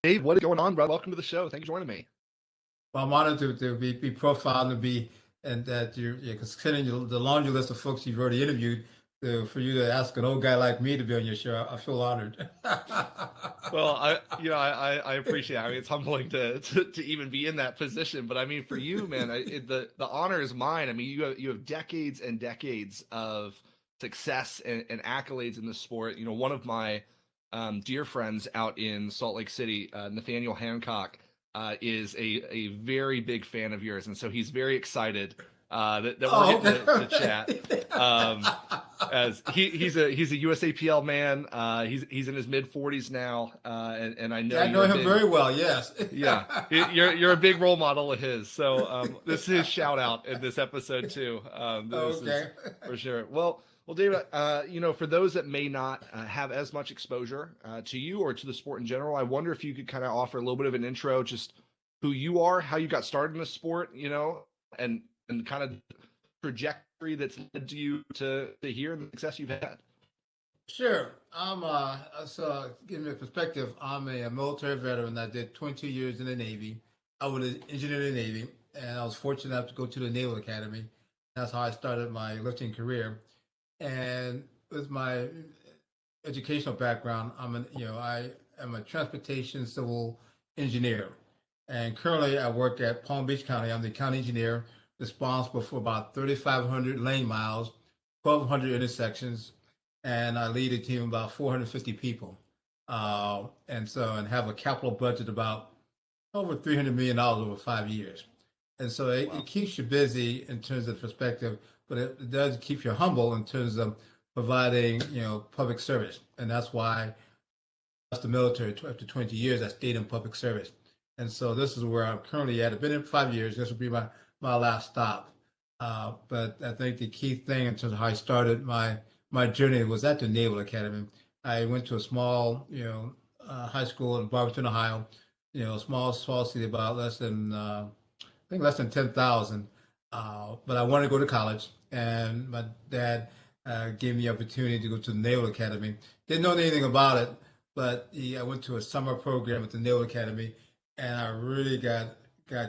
Dave, what is going on, bro? Welcome to the show. Thanks for joining me. Well, I'm honored to be profiled and that you're considering the laundry list of folks you've already interviewed. For you to ask an old guy like me to be on your show, I feel honored. Well, I appreciate it. I mean, it's humbling to even be in that position. But I mean, for you, man, the honor is mine. I mean, you have decades and decades of success and accolades in the sport. You know, one of my dear friends out in Salt Lake City, Nathaniel Hancock, is a very big fan of yours, and so he's very excited that we're Oh, getting to okay. chat. As he's a USAPL man. He's in his mid 40s now, and I know Yeah, I know you're a him big, very well. Yes. yeah, you're a big role model of his. So this is his shout out in this episode too. This is Okay. for sure. Well, David, for those that may not have as much exposure to you or to the sport in general, I wonder if you could kind of offer a little bit of an intro, just who you are, how you got started in the sport, and kind of trajectory that's led to you to here and the success you've had. Sure. So give me a perspective. I'm a military veteran. I did 22 years in the Navy. I was an engineer in the Navy, and I was fortunate enough to go to the Naval Academy. That's how I started my lifting career. And with my educational background, I am a transportation civil engineer. And currently I work at Palm Beach County. I'm the county engineer responsible for about 3,500 lane miles, 1,200 intersections, and I lead a team of about 450 people. And have a capital budget about over $300 million over 5 years. And so it Wow. keeps you busy in terms of perspective, but it does keep you humble in terms of providing, public service. And that's why the military after 20 years, I stayed in public service. And so this is where I'm currently at. I've been in 5 years. This will be my last stop. But I think the key thing in terms of how I started my journey was at the Naval Academy. I went to a small, high school in Barberton, Ohio, small city, about less than 10,000. But I wanted to go to college, and my dad gave me the opportunity to go to the Naval Academy. Didn't know anything about it, but I went to a summer program at the Naval Academy, and I really got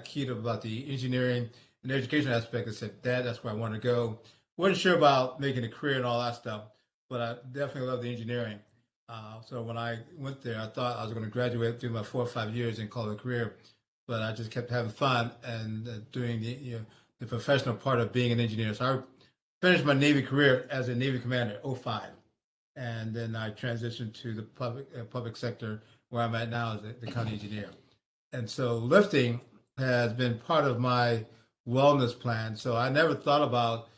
keyed up about the engineering and education aspect. I said, Dad, that's where I want to go. Wasn't sure about making a career and all that stuff, but I definitely love the engineering. So when I went there, I thought I was going to graduate through my 4 or 5 years and call it a career, but I just kept having fun and doing the professional part of being an engineer. So I finished my Navy career as a Navy commander, '05, and then I transitioned to the public sector where I'm at now as the county engineer. And so lifting has been part of my wellness plan. So I never thought about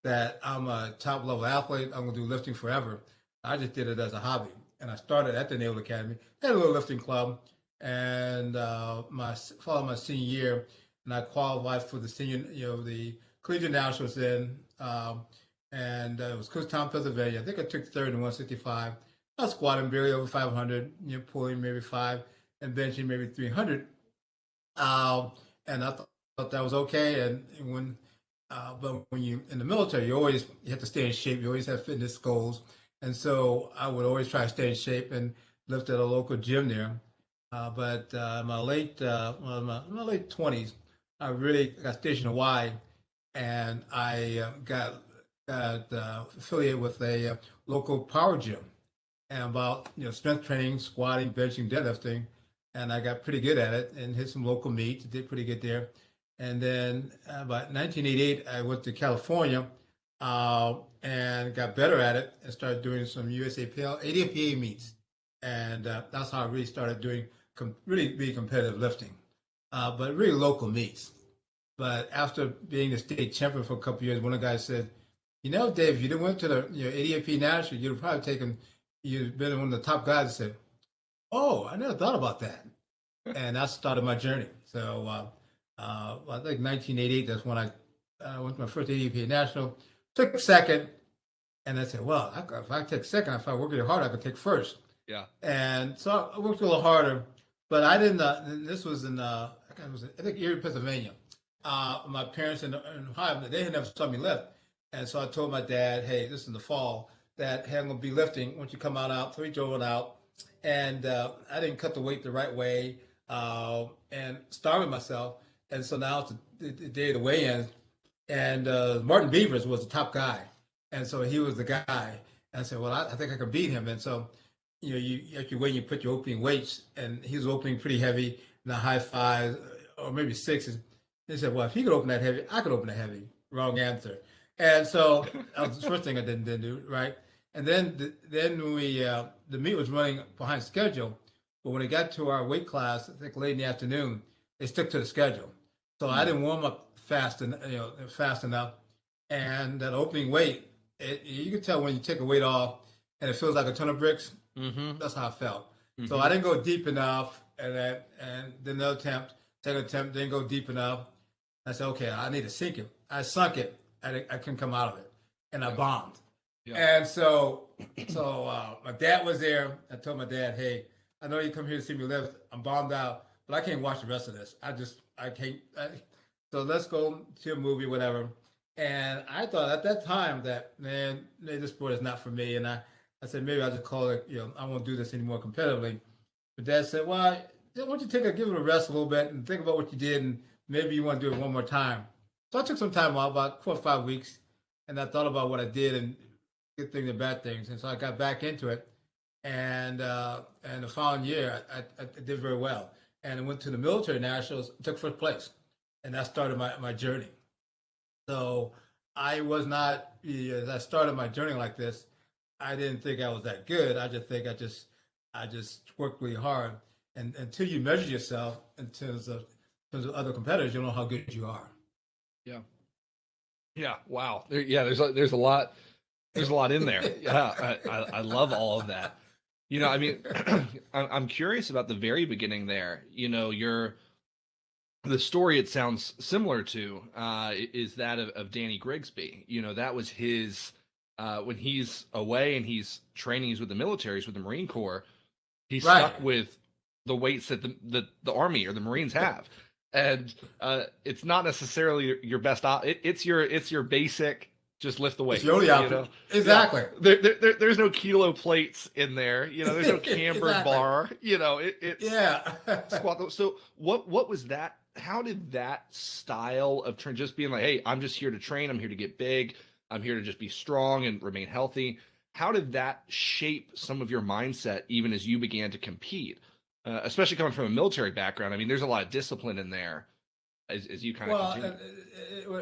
that I'm a top level athlete. I'm going to do lifting forever. I just did it as a hobby. And I started at the Naval Academy, had a little lifting club, and followed my senior year, and I qualified for the the collegiate nationals then, and it was Kutztown, Pennsylvania. I think I took third in 165. I was squatting barely over 500, pulling maybe five, and benching maybe 300. And I thought that was okay. But when you in the military, you have to stay in shape. You always have fitness goals, and so I would always try to stay in shape and lift at a local gym there. But in my late 20s, I really got stationed in Hawaii, and I got affiliated with a local power gym, and about strength training, squatting, benching, deadlifting, and I got pretty good at it and hit some local meets. Did pretty good there. And then about 1988, I went to California and got better at it and started doing some USAPL, ADFA meets. And that's how I really started doing really being competitive lifting, but really local meets. But after being the state champion for a couple of years, one of the guys said, Dave, if you didn't went to the ADFA National, you'd have probably you'd been one of the top guys. I said, oh, I never thought about that. And that started my journey. So I think 1988, that's when I went to my first ADFA National, took second, and I said, well, if I take second, if I work really hard, I could take first. Yeah. And so I worked a little harder, but I didn't. This was I think Erie, Pennsylvania. My parents in Ohio, they had never saw me lift, and so I told my dad, "Hey, this is in the fall. That hey, I'm gonna be lifting. Once you come out, so he drove it out, and I didn't cut the weight the right way, and starving myself. And so now it's the day of the weigh-in, and Martin Beavers was the top guy, and so he was the guy. And I said, well, I think I can beat him. And so, you actually weigh, you put your opening weights, and he was opening pretty heavy in the high fives or maybe sixes. He said, well, if he could open that heavy, I could open that heavy. Wrong answer. And so that was the first thing I didn't do, right? And then when the meet was running behind schedule, but when it got to our weight class, I think late in the afternoon, they stuck to the schedule. So I didn't warm up fast enough. And that opening weight, you can tell when you take a weight off and it feels like a ton of bricks. Mm-hmm. That's how I felt. Mm-hmm. So I didn't go deep enough, and then another attempt, second attempt, didn't go deep enough. I said, okay, I need to sink it. I sunk it. I couldn't come out of it, and I bombed. Yeah. And so my dad was there. I told my dad, hey, I know you come here to see me lift. I'm bombed out, but I can't watch the rest of this. I can't. So let's go to a movie, whatever. And I thought at that time that, man, maybe this sport is not for me. And I said, maybe I'll just call it, I won't do this anymore competitively. But Dad said, well, why don't you give it a rest a little bit and think about what you did, and maybe you want to do it one more time. So I took some time off, about 4 or 5 weeks, and I thought about what I did and good things and bad things. And so I got back into it. And the following year, I did very well. And I went to the military nationals, took first place. And that started my journey. So I was not, as I started my journey like this, I didn't think I was that good. I just think I just worked really hard. And until you measure yourself in terms of other competitors, you'll know how good you are. Yeah. Yeah. Wow. There's a lot in there. Yeah. I love all of that. I mean, I'm curious about the very beginning there. The story it sounds similar to is that of Danny Grigsby. That was his when he's away and he's training, he's with the military, he's with the Marine Corps. He's stuck with the weights that the Army or the Marines have, and it's not necessarily your best. It's your basic. Just lift the weight. It's the only option. Exactly. Yeah. There's no kilo plates in there. There's no cambered bar. It's squat. So what was that? How did that style of just being like, hey, I'm just here to train. I'm here to get big. I'm here to just be strong and remain healthy. How did that shape some of your mindset even as you began to compete? Especially coming from a military background. I mean, there's a lot of discipline in there as you kind of continue.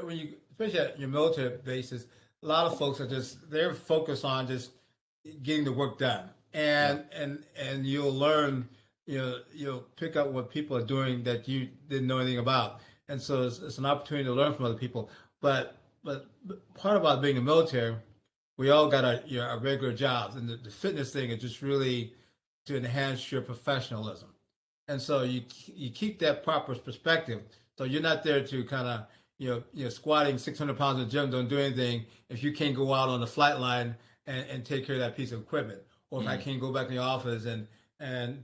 When you, especially at your military bases, a lot of folks they're focused on just getting the work done, and you'll learn, you'll pick up what people are doing that you didn't know anything about, and so it's an opportunity to learn from other people. But part about being in the military, we all got our regular jobs, and the fitness thing is just really to enhance your professionalism, and so you keep that proper perspective. So you're not there to kind of squatting 600 pounds in the gym, don't do anything if you can't go out on the flight line and take care of that piece of equipment, or if I can't go back in the office and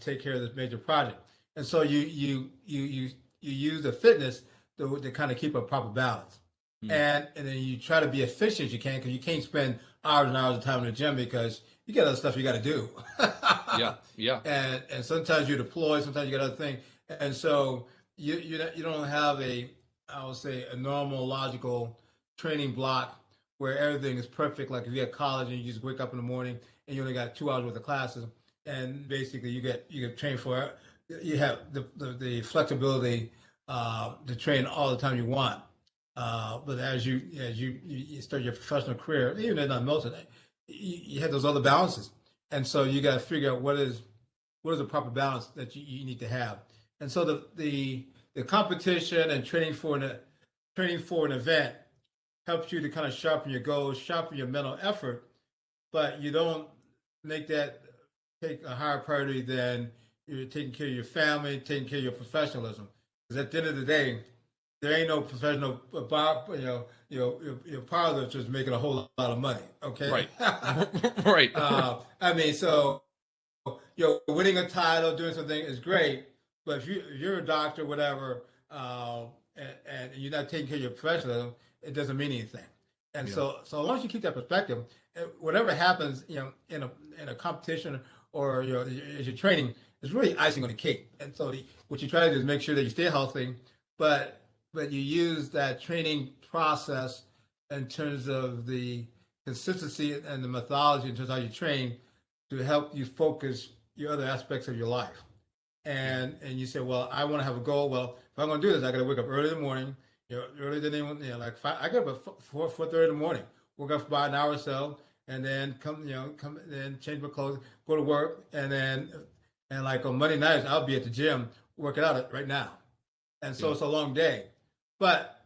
take care of this major project. And so you use the fitness to kind of keep a proper balance. And then you try to be efficient as you can, because you can't spend hours and hours of time in the gym because you got other stuff you got to do. Yeah. And sometimes you're deployed, sometimes you got other things. And so you don't have I would say a normal logical training block where everything is perfect. Like if you're at college and you just wake up in the morning and you only got 2 hours worth of classes, and basically you get trained for, you have the flexibility to train all the time you want. But as you start your professional career, even if not most of it, you have those other balances, and so you got to figure out what is the proper balance that you need to have. And so the competition and training for an event helps you to kind of sharpen your goals, sharpen your mental effort, but you don't make that take a higher priority than you're taking care of your family, taking care of your professionalism. Because at the end of the day, there ain't no professional powerlifters making a whole lot of money. Okay, right, right. I mean, so winning a title, doing something is great. But if you're a doctor, whatever, and you're not taking care of your professionalism, it doesn't mean anything. And so as long as you keep that perspective, whatever happens, in a competition or as you're training, it's really icing on the cake. And so what you try to do is make sure that you stay healthy, but you use that training process in terms of the consistency and the methodology in terms of how you train to help you focus your other aspects of your life. And you say, well, I want to have a goal. Well, if I'm going to do this, I got to wake up early in the morning. Earlier than anyone. Like I get up at 4:30 in the morning. Work up for about an hour or so, and then come then change my clothes, go to work, and like on Monday nights I'll be at the gym working out right now. And so it's a long day, but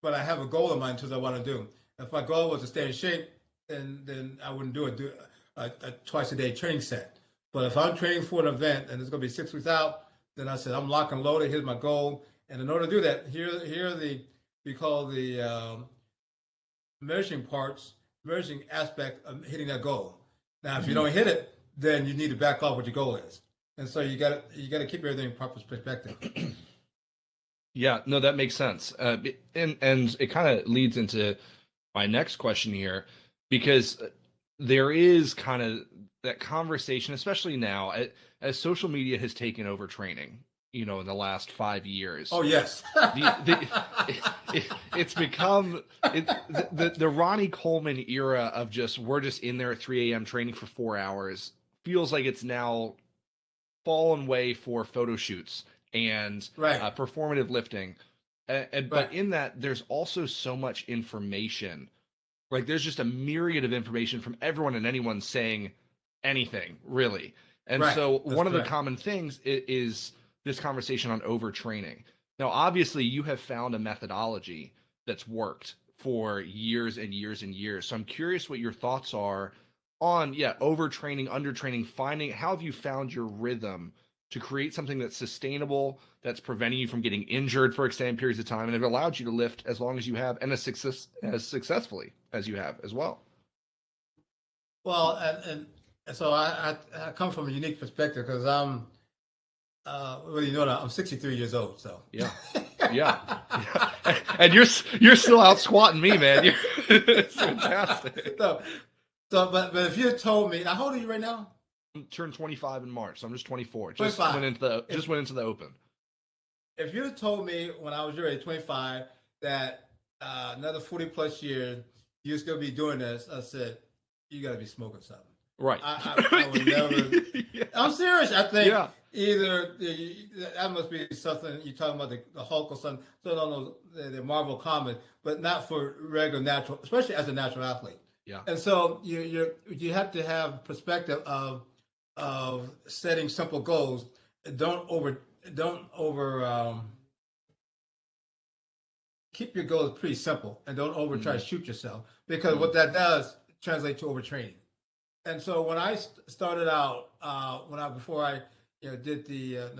I have a goal in mind in terms of what I want to do. If my goal was to stay in shape, then I wouldn't do a twice a day training set. But if I'm training for an event and it's going to be 6 weeks out, then I said I'm lock and loaded. Here's my goal, and in order to do that, here are we call the measuring aspect of hitting that goal. Now, if you don't hit it, then you need to back off what your goal is, and so you got to keep everything in proper perspective. Yeah, no, that makes sense, and it kind of leads into my next question here, because there is kind of that conversation, especially now, as social media has taken over training, in the last 5 years. Oh, yes. It's become the Ronnie Coleman era of we're just in there at 3 a.m. training for 4 hours feels like it's now fallen way for photo shoots and performative lifting. But in that, there's also so much information. Like, there's just a myriad of information from everyone and anyone saying anything, really. And so one of the common things is this conversation on overtraining. Now, obviously, you have found a methodology that's worked for years and years and years. So I'm curious what your thoughts are on, overtraining, undertraining, how have you found your rhythm to create something that's sustainable, that's preventing you from getting injured for extended periods of time, and it allowed you to lift as long as you have and as successfully as you have as well? Well, and so I come from a unique perspective because I'm, I'm 63 years old. So yeah. And you're still out squatting me, man. It's fantastic. But if you had told me, how old are you right now? I turned 25 in March, so I'm just 24. 25. Went into the open. If you had told me when I was your age, 25, that another 40 plus years you'd still be doing this, I said, you got to be smoking something. Right. I would never. Yeah. I'm serious. I think either that must be something you're talking about, the Hulk or something. So no, the Marvel comic, but not for regular natural, especially as a natural athlete. Yeah. And so you have to have perspective of setting simple goals. Don't over keep your goals pretty simple, and don't try to shoot yourself, because what that does translate to overtraining. And so when I started out, before I did the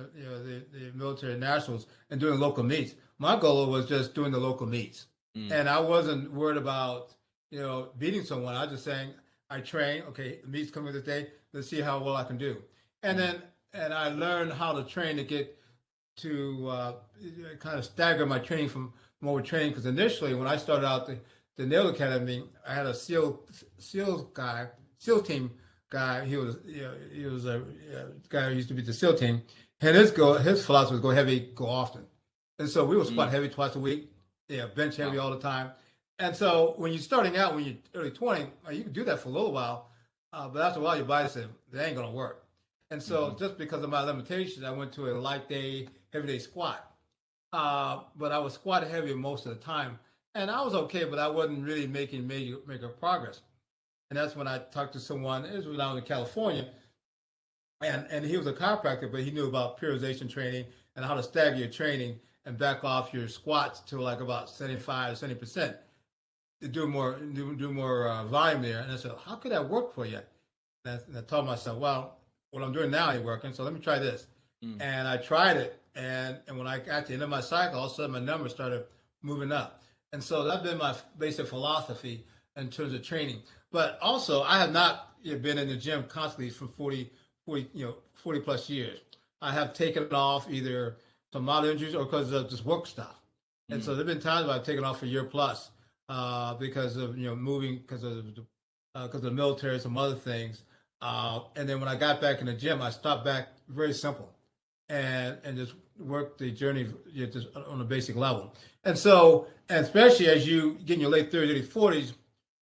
military nationals and doing local meets, my goal was just doing the local meets, and I wasn't worried about beating someone. I was just saying, I train. Okay, the meet's coming this day. Let's see how well I can do. And I learned how to train to get to kind of stagger my training from overtraining. Because initially, when I started out the Naval Academy, I had a SEAL team guy. He was a guy who used to be the SEAL team, and his philosophy was go heavy, go often. And so we would squat heavy twice a week, bench heavy all the time. And so when you're starting out, when you're early 20, you can do that for a little while, but after a while, your body said, that ain't gonna work. And so just because of my limitations, I went to a light day, heavy day squat. But I was squat heavy most of the time, and I was okay, but I wasn't really making major progress. And that's when I talked to someone. It was when I was in California, and he was a chiropractor, but he knew about periodization training and how to stagger your training and back off your squats to like about 75 or 70%. To do more volume there. And I said, how could that work for you? And I told myself, well, what I'm doing now ain't working, so let me try this. And I tried it, and when I got to the end of my cycle, all of a sudden my numbers started moving up. And so that's been my basic philosophy in terms of training. But also, I have not been in the gym constantly for 40 plus years. I have taken off either some mild injuries or because of just work stuff. And so there have been times where I've taken off for a year plus. Because of moving, because of the military, some other things. And then when I got back in the gym, I stopped back very simple, and just worked the journey, just on a basic level. And so, and especially as you get in your late 30s, early 40s,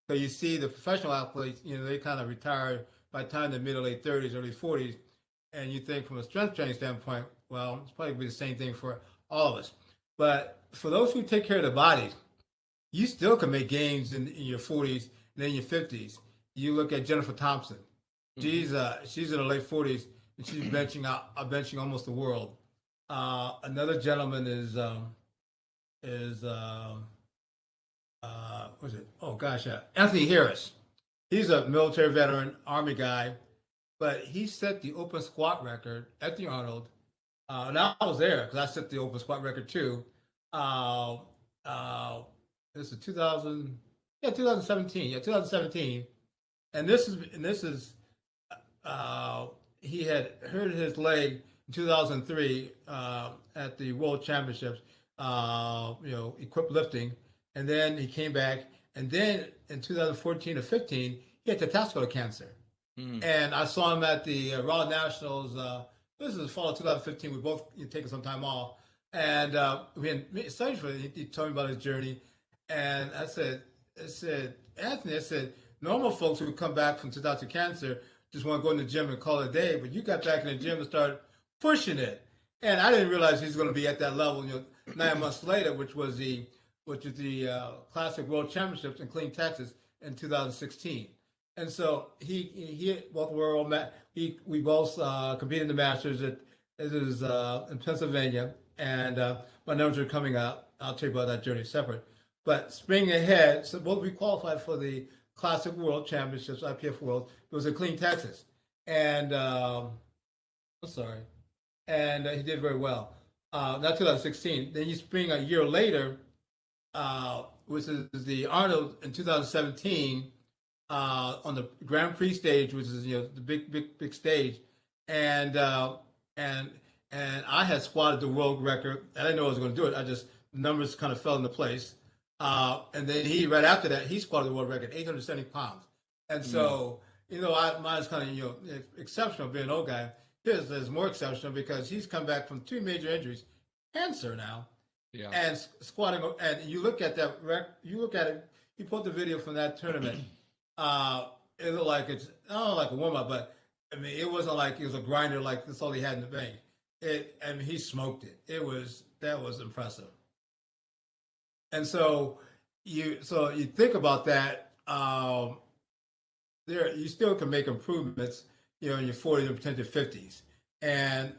so you see the professional athletes, they kind of retire by the time they're mid to late 30s, early 40s, and you think from a strength training standpoint, well, it's probably the same thing for all of us. But for those who take care of the bodies, you still can make gains in your 40s and then your 50s. You look at Jennifer Thompson. She's in her late 40s and she's benching almost the world. Another gentleman is what's it? Oh gosh, Anthony Harris. He's a military veteran, Army guy, but he set the open squat record at the Arnold. And I was there because I set the open squat record too. This is 2017. Yeah, 2017. And this is he had hurt his leg in 2003 at the World Championships, equipped lifting, and then he came back, and then in 2014 or 15 he had testicular cancer, and I saw him at the Raw Nationals. This is fall of 2015. We both taking some time off, and we had studied for it. He told me about his journey, and I said, Anthony, I said, normal folks who come back from testicular cancer just want to go in the gym and call it a day, but you got back in the gym and started pushing it. And I didn't realize he was going to be at that level, 9 months later, which is the Classic World Championships in Killeen, Texas in 2016. And so he both world we both competed in the Masters in Pennsylvania, and my numbers are coming up. I'll tell you about that journey separate. But spring ahead, so both we qualified for the Classic World Championships, IPF World. It was in Killeen, Texas, and and he did very well. Not 2016. Then you spring a year later, which is the Arnold in 2017, on the Grand Prix stage, which is the big stage, and I had squatted the world record. I didn't know I was going to do it. The numbers kind of fell into place. And then right after that, he squatted the world record, 870 pounds. And so, mine's kind of, exceptional being an old guy. His is more exceptional because he's come back from 2 major injuries, cancer now, and squatting. And you look at that, you look at it, you put the video from that tournament. It looked like it's not like a warm-up, but I mean, it wasn't like it was a grinder like that's all he had in the bank. He smoked it. That was impressive. And so you think about that. You still can make improvements, in your 40s and potential 50s. And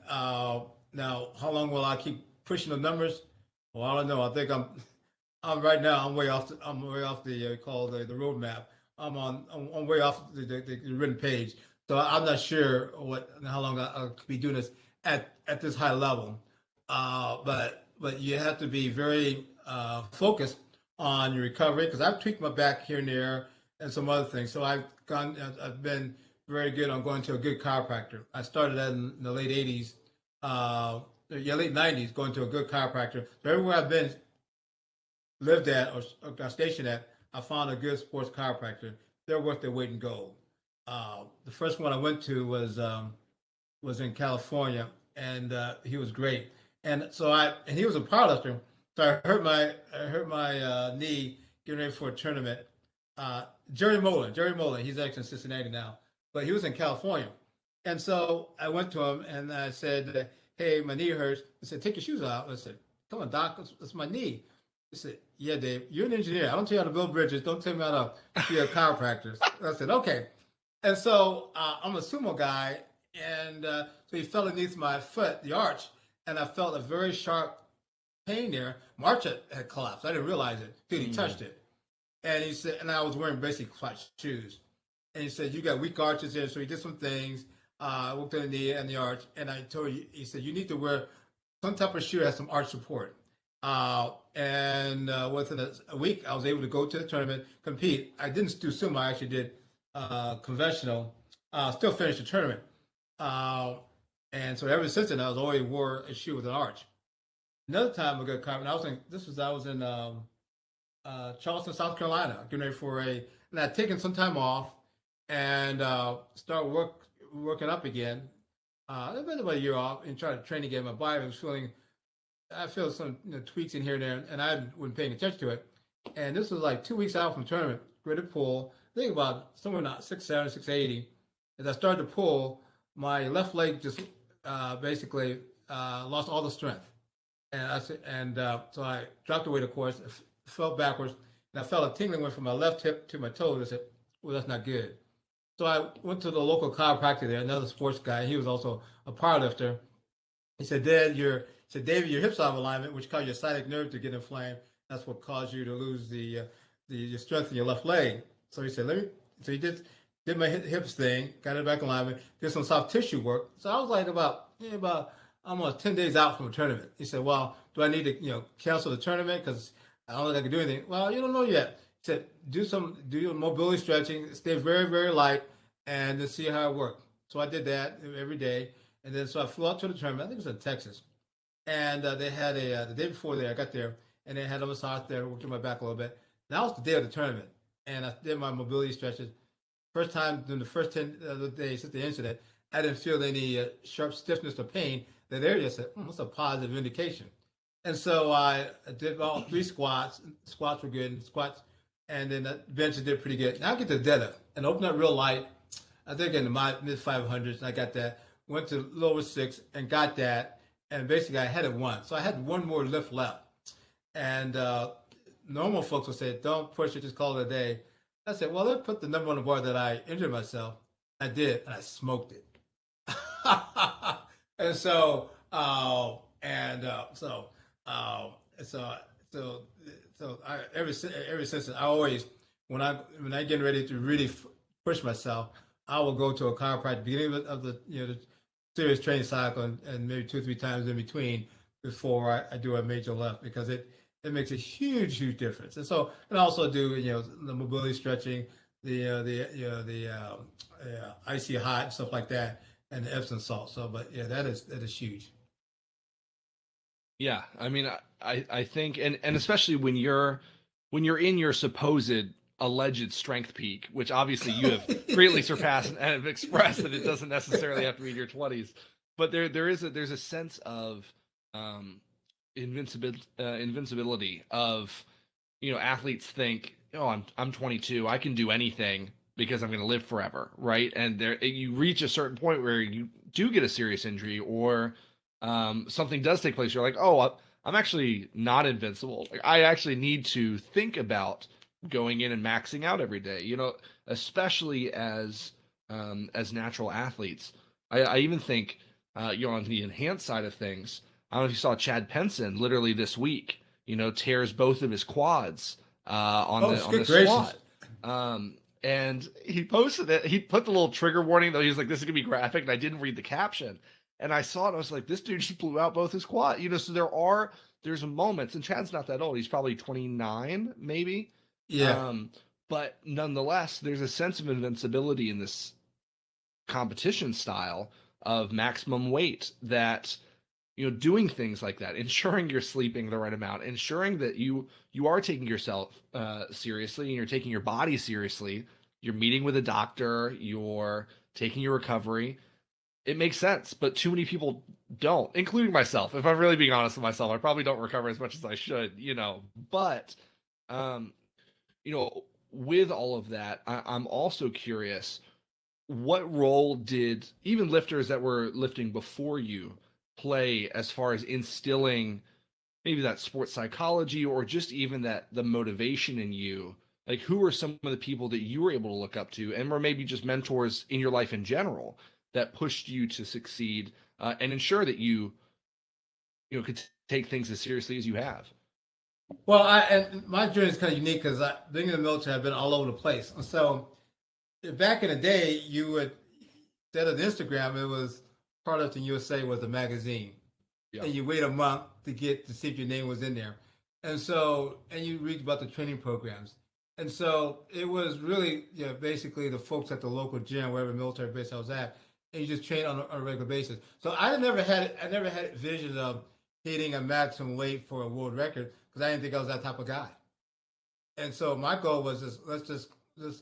now, how long will I keep pushing the numbers? Well, I don't know. I think I'm right now. I'm way off the called the roadmap. I'm way off the written page. So I'm not sure how long I'll be doing this at this high level. But you have to be very focused on your recovery, because I've tweaked my back here and there and some other things. So I've been very good on going to a good chiropractor. I started that in the late 80s, late 90s, going to a good chiropractor. So everywhere I've been, lived at or got stationed at, I found a good sports chiropractor. They're worth their weight in gold. The first one I went to was in California, and he was great. And so he was a powerlifter. So I hurt my knee getting ready for a tournament. Jerry Molan, he's actually in Cincinnati now, but he was in California. And so I went to him and I said, "Hey, my knee hurts." He said, "Take your shoes out." I said, "Come on, doc, that's my knee." He said, "Yeah, Dave, you're an engineer. I don't tell you how to build bridges. Don't tell me how to be a chiropractor." I said, "Okay." And so I'm a sumo guy, and so he fell underneath my foot, the arch, and I felt a very sharp pain there. March had collapsed. I didn't realize it till he touched it. And he said, and I was wearing basically flat shoes. And he said, "You got weak arches there." So he did some things. I worked on the knee and the arch. And I told you, he said, "You need to wear some type of shoe that has some arch support." And within a week, I was able to go to the tournament, compete. I didn't do sumo. I actually did conventional. Still finished the tournament. And so ever since then, I was always wore a shoe with an arch. Another time I got caught, and I was in Charleston, South Carolina, getting ready and I'd taken some time off, and start working up again. I've been about a year off and trying to train again. My body was feeling, I feel some tweaks in here and there, and I wasn't paying attention to it. And this was like 2 weeks out from tournament, ready to pull. I think about somewhere not 670, 680. As I started to pull, my left leg just basically lost all the strength. And so I dropped the weight, of course, fell backwards, and I felt a tingling went from my left hip to my toes. I said, well, that's not good. So I went to the local chiropractor there, another sports guy. He was also a power lifter. He said, David, your hips out of alignment, which caused your sciatic nerve to get inflamed. That's what caused you to lose the strength in your left leg. So he said, so he did my hips thing, got it back in alignment, did some soft tissue work. So I was like about almost 10 days out from a tournament. He said, well, do I need to, cancel the tournament? Because I don't think I can do anything. Well, you don't know yet. He said, do your mobility stretching, stay very, very light, and then see how it works. So I did that every day. And then so I flew out to the tournament. I think it was in Texas. And they had the day before there, I got there, and they had a massage there, worked on my back a little bit. That was the day of the tournament. And I did my mobility stretches. First time during the first 10 of the days since the incident, I didn't feel any sharp stiffness or pain. That area said, that's a positive indication. And so I did all 3 squats. Squats were good, squats. And then the bench did pretty good. Now I get to deadlift and open up real light. I think in the mid 500s, and I got that. Went to lower 6 and got that. And basically I had it once. So I had one more lift left. And normal folks will say, don't push it, just call it a day. I said, well, let's put the number on the bar that I injured myself. I did, and I smoked it. And so, ever since I always, when I get ready to really push myself, I will go to a chiropractor beginning of the the serious training cycle and maybe 2 or 3 times in between before I do a major lift, because it makes a huge difference. And so, and I also do the mobility stretching, the icy hot and stuff like that, and the Epsom salt. So, but yeah, that is huge. Yeah, I mean, I think, and especially when you're in your supposed alleged strength peak, which obviously you have greatly surpassed and have expressed that it doesn't necessarily have to be in your 20s, but there's a sense of invincibility of athletes think, oh, I'm 22, I can do anything because I'm going to live forever, right? And there you reach a certain point where you do get a serious injury or something does take place. You're like, oh, I'm actually not invincible. Like, I actually need to think about going in and maxing out every day. Especially as natural athletes. I even think on the enhanced side of things. I don't know if you saw Chad Penson literally this week. Tears both of his quads on the squat. And he posted it. He put the little trigger warning, though. He was like, this is gonna be graphic, and I didn't read the caption. And I saw it, and I was like, this dude just blew out both his quad. So there's moments, and Chad's not that old. He's probably 29, maybe. Yeah. But nonetheless, there's a sense of invincibility in this competition style of maximum weight that, doing things like that, ensuring you're sleeping the right amount, ensuring that you are taking yourself seriously and you're taking your body seriously. You're meeting with a doctor, you're taking your recovery. It makes sense, but too many people don't, including myself. If I'm really being honest with myself, I probably don't recover as much as I should, but, with all of that, I'm also curious, what role did even lifters that were lifting before you play as far as instilling maybe that sports psychology or just even that the motivation in you? Like, who are some of the people that you were able to look up to and were maybe just mentors in your life in general that pushed you to succeed and ensure that you could take things as seriously as you have? Well, and my journey is kind of unique because being in the military, I've been all over the place. And so back in the day, you would, instead of Instagram, it was Part of the USA was a magazine. Yeah. And you wait a month to see if your name was in there. And so, and you read about the training programs. And so it was really, basically the folks at the local gym, wherever military base I was at, and you just train on a regular basis. So I never had visions of hitting a maximum weight for a world record because I didn't think I was that type of guy. And so my goal was let's just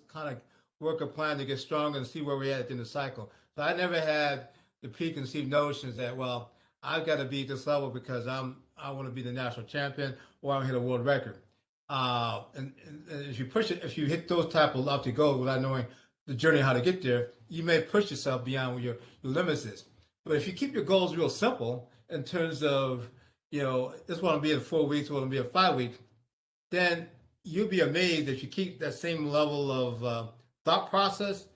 kind of work a plan to get stronger and see where we're at in the cycle. So I never had the preconceived notions that, well, I've got to be at this level because I want to be the national champion or I want to hit a world record. And if you push it, if you hit those type of lofty goals without knowing the journey how to get there, you may push yourself beyond where your limits is. But if you keep your goals real simple in terms of, this want to be in 4 weeks, want to be in 5 weeks, then you'll be amazed if you keep that same level of thought process.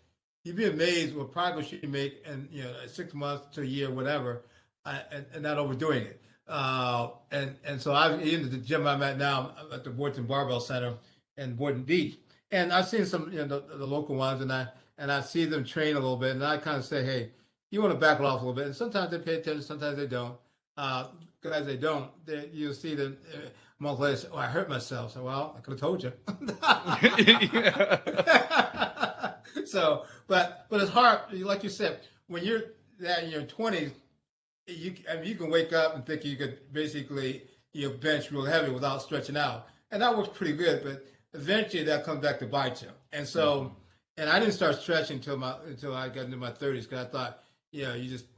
You'd be amazed what progress you make in 6 months to a year, whatever, and not overdoing it. And so I've in the gym I'm at now, I'm at the Boynton Barbell Center in Boynton Beach, and I've seen some the local ones, and I see them train a little bit, and I kind of say, hey, you want to back it off a little bit, and sometimes they pay attention, sometimes they don't. Guys, they don't. You'll see them a month later. Oh, I hurt myself. So, well, I could have told you. So, but it's hard. Like you said, when you're that in your 20s, you can wake up and think you could basically bench real heavy without stretching out, and that works pretty good. But eventually, that comes back to bite you. And so, and I didn't start stretching until I got into my 30s because I thought, you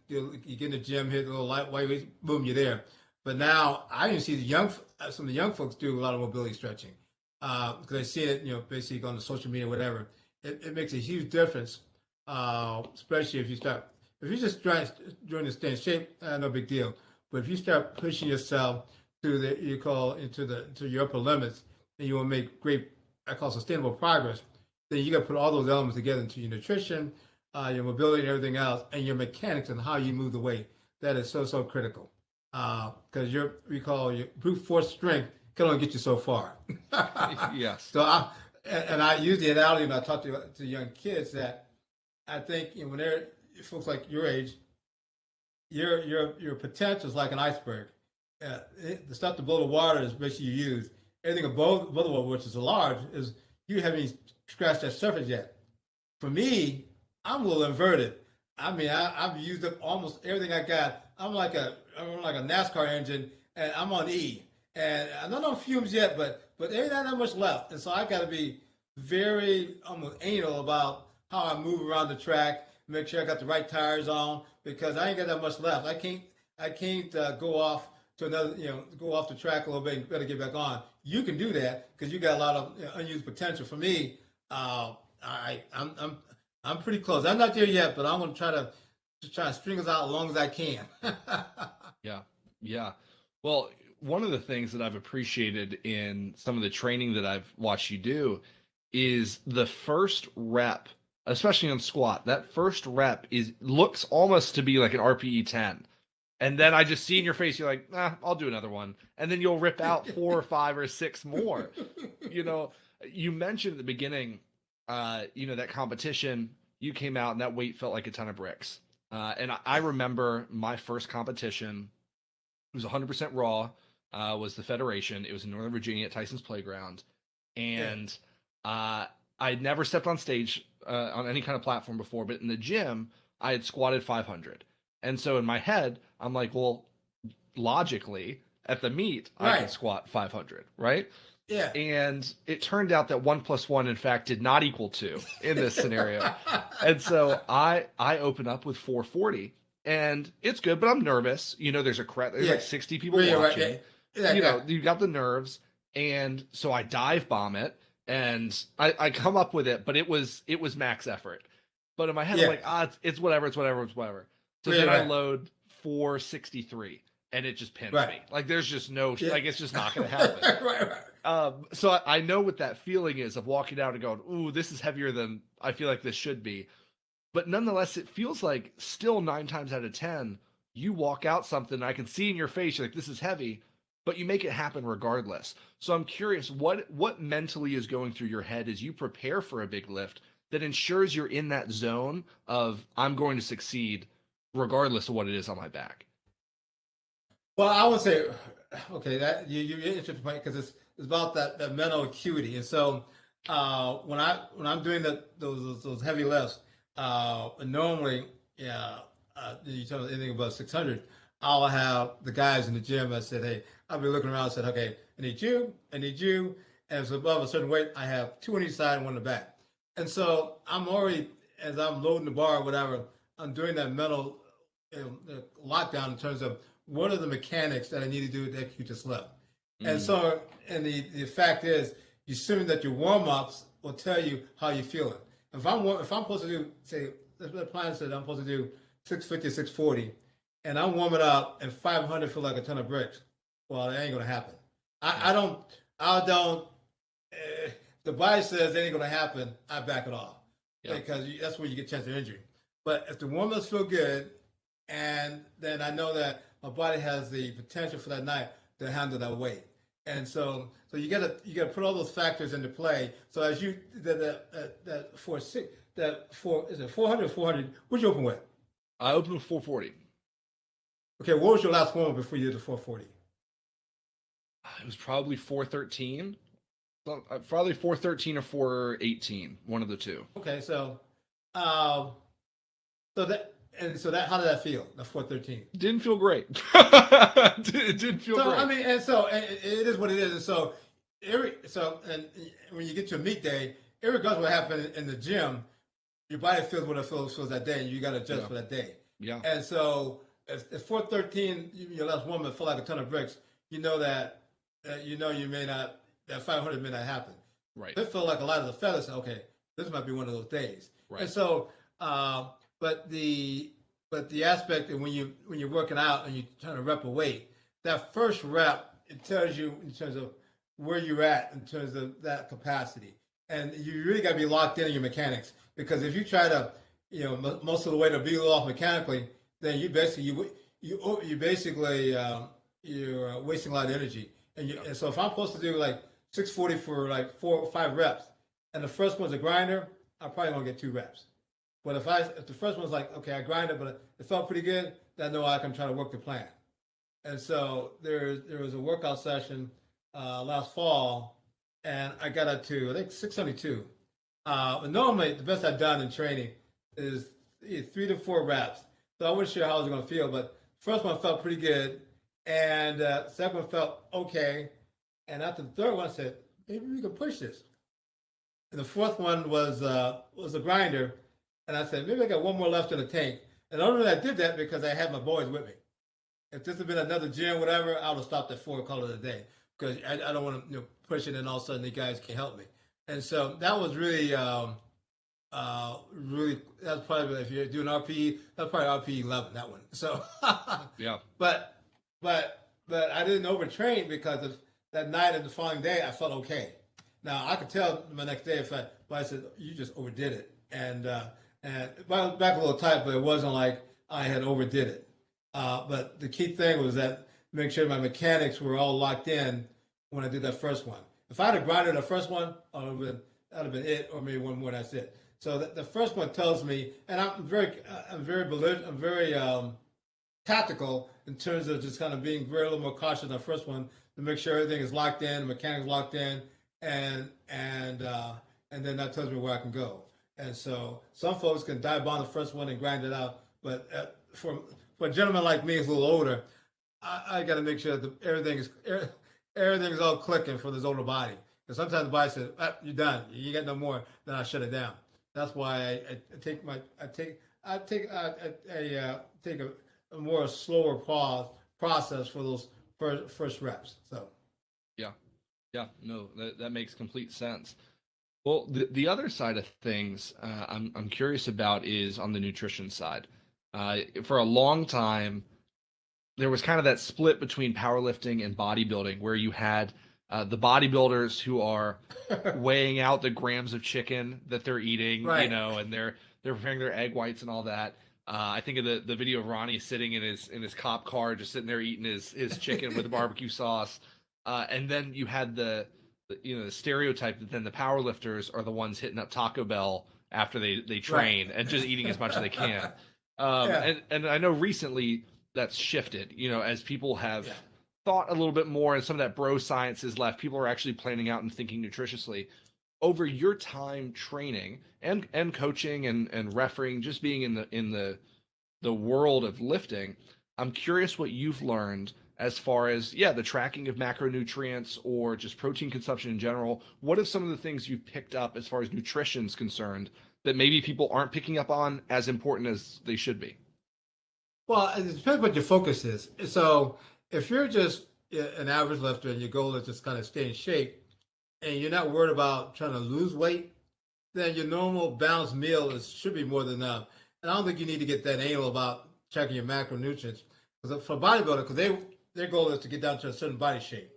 get in the gym, hit a little light weights, boom, you're there. But now I even see some of the young folks do a lot of mobility stretching because I see it, basically on the social media, whatever. It makes a huge difference, especially if you just trying to stay in shape, no big deal. But if you start pushing yourself to your upper limits, and you will make great, I call sustainable progress, then you got to put all those elements together into your nutrition, your mobility and everything else, and your mechanics and how you move the weight. That is so critical. Because your brute force strength can only get you so far. Yes. So I use the analogy when I talk to young kids that I think when they're folks like your age, your potential is like an iceberg. The stuff to blow the water is basically you use. Everything above the water, which is large, is you haven't even scratched that surface yet. For me, I'm a little inverted. I mean, I've used up almost everything I got. I'm like a NASCAR engine, and I'm on E. And I'm not on fumes yet, but there ain't that much left. And so I got to be very almost anal about how I move around the track, make sure I got the right tires on, because I ain't got that much left. I can't go off to another, go off the track a little bit and better get back on. You can do that because you got a lot of unused potential. For me, I'm pretty close. I'm not there yet, but I'm going to try to string us out as long as I can. Yeah. Well, one of the things that I've appreciated in some of the training that I've watched you do is the first rep, especially on squat. That first rep looks almost to be like an RPE 10. And then I just see in your face, you're like, I'll do another one. And then you'll rip out 4 or 5 or 6 more. You mentioned at the beginning, that competition, you came out and that weight felt like a ton of bricks. And I remember my first competition, it was 100% raw, was the Federation. It was in Northern Virginia at Tyson's Playground. And I'd never stepped on stage on any kind of platform before, but in the gym, I had squatted 500. And so in my head, I'm like, well, logically, at the meet, I can squat 500, right? Yeah. And it turned out that 1 + 1, in fact, did not equal 2 in this scenario. And so I open up with 440, and it's good, but I'm nervous. There's like 60 people watching. Right. You got the nerves, and so I dive bomb it, and I come up with it, but it was max effort. But in my head, I'm like, it's whatever. So then I load 463, and it just pins me. Like there's just no, like it's just not going to happen. Right. So I know what that feeling is of walking out and going, ooh, this is heavier than I feel like this should be. But nonetheless, it feels like still 9 times out of 10, you walk out something, I can see in your face, you're like, this is heavy, but you make it happen regardless. So I'm curious, what mentally is going through your head as you prepare for a big lift that ensures you're in that zone of, I'm going to succeed regardless of what it is on my back? Well, I would say, okay, that you're interesting point because it's about that mental acuity. And so when I'm doing those heavy lifts, normally, you tell me anything above 600, I'll have the guys in the gym. I said, hey, I'll be looking around and said, okay, I need you, and if it's above a certain weight, I have 2 on each side and 1 in the back. And so I'm already, as I'm loading the bar or whatever, I'm doing that mental lockdown in terms of what are the mechanics that I need to do to execute this lift. And Mm. so, and the fact is, you assuming that your warm ups will tell you how you're feeling. If I'm supposed to do, say, the plan said I'm supposed to do 650, 640, and I'm warming up and 500 feel like a ton of bricks, well, it ain't gonna happen. I don't. The body says it ain't gonna happen. I back it off because that's where you get chance of injury. But if the warm ups feel good, and then I know that my body has the potential for that night to handle that weight. And so you gotta put all those factors into play. So as you that for is it 400 or 400? What'd you open with? I opened with 440. Okay, what was your last one before you did the 440? It was probably 413. Probably 413 or 418, one of the two. Okay, so that how did that feel? The 413 didn't feel great. It didn't feel great. I mean, and it is what it is. And so and when you get to a meet day, regardless of what happened in the gym, your body feels what it feels that day, and you got to adjust for that day. Yeah. And so if 413, your last woman feel like a ton of bricks, you know you may not, that 500 may not happen. Right. It felt like a lot of the fellas. Okay, this might be one of those days. Right. And so, but the aspect that when you're working out and you're trying to rep a weight, that first rep, it tells you in terms of where you're at in terms of that capacity, and you really got to be locked in your mechanics, because if you try to, most of the way to be off mechanically, then you basically you're wasting a lot of energy. And so if I'm supposed to do like 640 for like 4 or 5 reps, and the first one's a grinder, I probably won't get 2 reps. But if the first one's like, okay, I grinded, but it felt pretty good, then I know I can try to work the plan. And so there was a workout session last fall, and I got up to, I think, 672. But normally, the best I've done in training is 3 to 4 reps. So I wasn't sure how I was going to feel, but first one felt pretty good, and second one felt okay. And after the third one, I said, maybe we can push this. And the fourth one was a grinder, and I said, maybe I got one more left in the tank. And the only reason I did that because I had my boys with me. If this had been another gym, whatever, I would have stopped at 4 call it a day, because I don't want to push it and all of a sudden the guys can't help me. And so that was really, that's probably, if you're doing RPE, that's probably RPE 11, that one. So, yeah. But I didn't overtrain, because of that night and the following day, I felt okay. Now, I could tell my next day if I said, you just overdid it. And back a little tight, but it wasn't like I had overdid it. But the key thing was that make sure my mechanics were all locked in when I did that first one. If I had grinded the first one, that would have been it, or maybe one more. That's it. So the first one tells me, and I'm very tactical in terms of just kind of being a little more cautious on the first one to make sure everything is locked in, the mechanics locked in, and then that tells me where I can go. And so some folks can dive on the first one and grind it out, but for a gentleman like me who's a little older, I got to make sure that everything is all clicking for this older body. Because sometimes the body says, "You're done. You got no more." Then I shut it down. That's why I take a more slower process for those first reps. So, yeah, no, that makes complete sense. Well, the other side of things I'm curious about is on the nutrition side. For a long time, there was kind of that split between powerlifting and bodybuilding, where you had the bodybuilders who are weighing out the grams of chicken that they're eating, right, and they're preparing their egg whites and all that. I think of the video of Ronnie sitting in his cop car, just sitting there eating his chicken with the barbecue sauce. And then you had the stereotype that then the powerlifters are the ones hitting up Taco Bell after they train, right, and just eating as much as they can. And I know recently that's shifted, as people have thought a little bit more and some of that bro science is left. People are actually planning out and thinking nutritiously. Over your time training and coaching and refereeing, just being in the world of lifting, I'm curious what you've learned as far as, yeah, the tracking of macronutrients or just protein consumption in general. What are some of the things you've picked up as far as nutrition is concerned that maybe people aren't picking up on as important as they should be? Well, it depends what your focus is. So if you're just an average lifter and your goal is just kind of stay in shape and you're not worried about trying to lose weight, then your normal balanced meal should be more than enough. And I don't think you need to get that anal about checking your macronutrients. Because for bodybuilder, because their goal is to get down to a certain body shape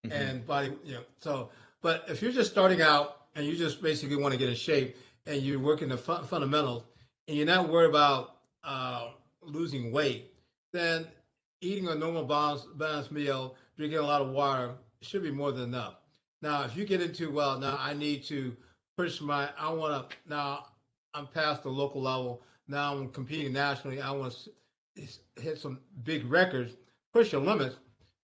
and body, So, but if you're just starting out and you just basically want to get in shape and you're working the fundamentals and you're not worried about losing weight, then eating a normal balanced meal, drinking a lot of water should be more than enough. Now, if you get into, well, now I need to now I'm past the local level. Now I'm competing nationally. I want to hit some big records, push your limits.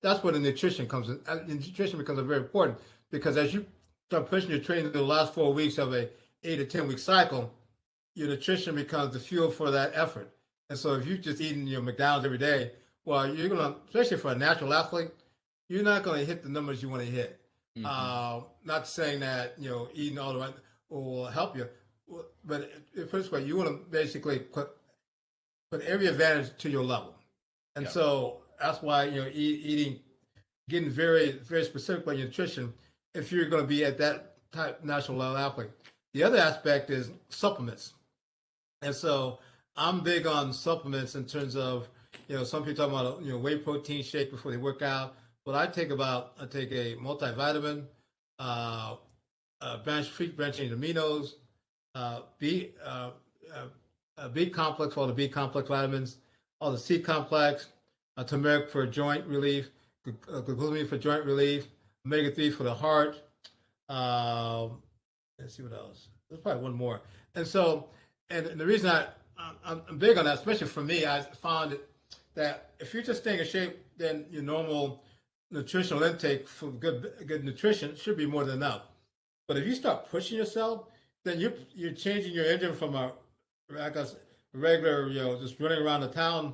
That's where the nutrition comes in. The nutrition becomes very important because as you start pushing your training through the last 4 weeks of a 8 to 10 week cycle, your nutrition becomes the fuel for that effort. And so if you're just eating your McDonald's every day, well, you're going to, especially for a natural athlete, you're not going to hit the numbers you want to hit. Not saying that, eating all the right will help you, but first of all, you want to basically put every advantage to your level. And so that's why, eating, getting very, very specific about your nutrition, if you're going to be at that type national level athlete. The other aspect is supplements. And so I'm big on supplements in terms of, some people talk about, whey protein shake before they work out. But I take a multivitamin, branching aminos, B complex, all the B complex vitamins, all the C complex, turmeric for joint relief, glutamine for joint relief, omega-3 for the heart. Let's see what else. There's probably one more. And so, and the reason I'm big on that, especially for me, I found that if you're just staying in shape, then your normal nutritional intake for good nutrition should be more than enough. But if you start pushing yourself, then you're changing your engine from a regular, just running around the town,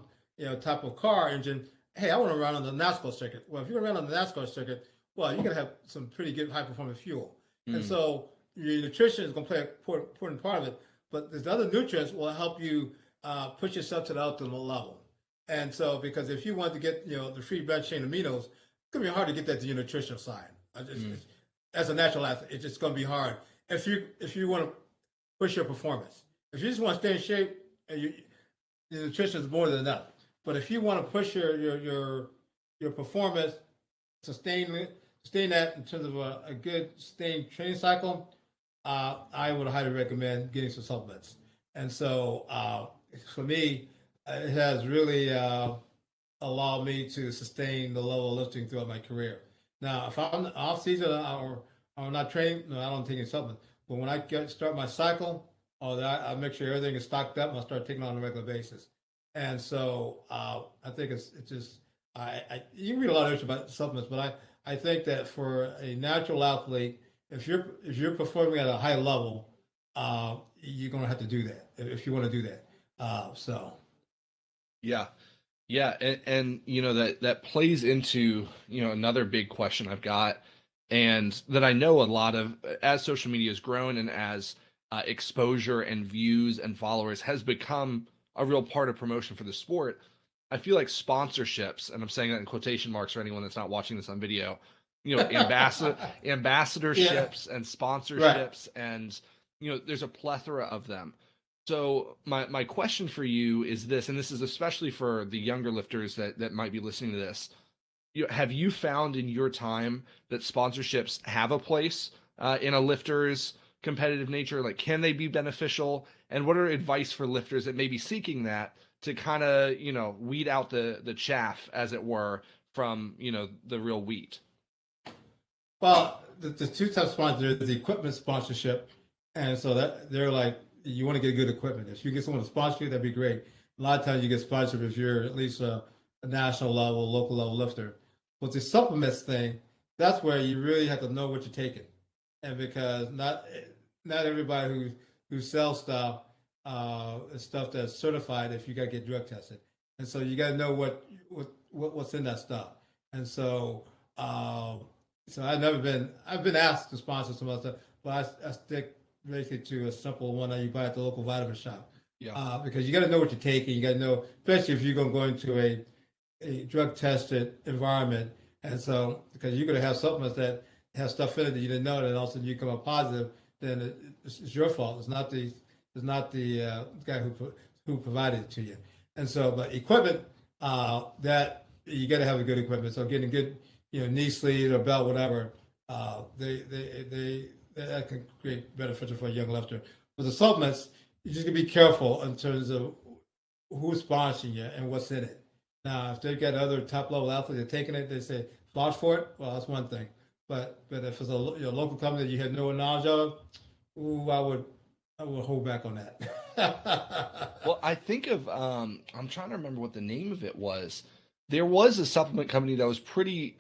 type of car engine. Hey, I want to run on the NASCAR circuit. Well, if you're run on the NASCAR circuit, well, you're going to have some pretty good high performance fuel. And so your nutrition is going to play an important part of it. But there's other nutrients will help you push yourself to the ultimate level. And so, because if you want to get, the free branch chain aminos, it's going to be hard to get that to your nutritional side. As a natural athlete, it's just going to be hard. If you want to push your performance, if you just want to stay in shape, your nutrition is more than enough. But if you want to push your performance, sustain that in terms of a good sustained training cycle, I would highly recommend getting some supplements. And so for me, it has really allowed me to sustain the level of lifting throughout my career. Now, if I'm off season or not training, no, I don't take any supplements. But when I start my cycle, I make sure everything is stocked up and I start taking it on a regular basis. And so I think it's just you can read a lot of information about supplements, but I think that for a natural athlete, if you're performing at a high level, you're going to have to do that if you want to do that. Yeah, and that plays into another big question I've got, and that I know a lot of as social media has grown and as exposure and views and followers has become a real part of promotion for the sport. I feel like sponsorships, and I'm saying that in quotation marks for anyone that's not watching this on video, ambassadorships and sponsorships, and there's a plethora of them. So my question for you is this, and this is especially for the younger lifters that might be listening to this. Have you found in your time that sponsorships have a place in a lifter's competitive nature? Like, can they be beneficial? And what are advice for lifters that may be seeking that to kind of, weed out the chaff, as it were, from, the real wheat? Well, the two types of sponsors, the equipment sponsorship. And so that they're like, you want to get good equipment. If you get someone to sponsor you, that'd be great. A lot of times you get sponsored if you're at least a national level, local level lifter. But the supplements thing, that's where you really have to know what you're taking. And because not everybody who sells stuff is stuff that's certified if you got to get drug tested. And so you got to know what's in that stuff. And so I've been asked to sponsor some other stuff, but I stick basically to a simple one that you buy at the local vitamin shop. Yeah. Because you got to know what you're taking. You got to know, especially if you're going to go into a drug tested environment. And so, because you're going to have supplements that have stuff in it that you didn't know, and all of a sudden you come up positive, then it's your fault. It's not the guy who provided it to you. And so, but equipment that you got to have a good equipment. So getting good, knee sleeves or belt, whatever, they that can create beneficial for a young lifter. But the supplements, you just gotta be careful in terms of who's sponsoring you and what's in it. Now, if they've got other top level athletes that are taking it, they say vouch for it. Well, that's one thing. But if it's a local company that you had no knowledge of, ooh, I would hold back on that. Well, I think of I'm trying to remember what the name of it was. There was a supplement company that was pretty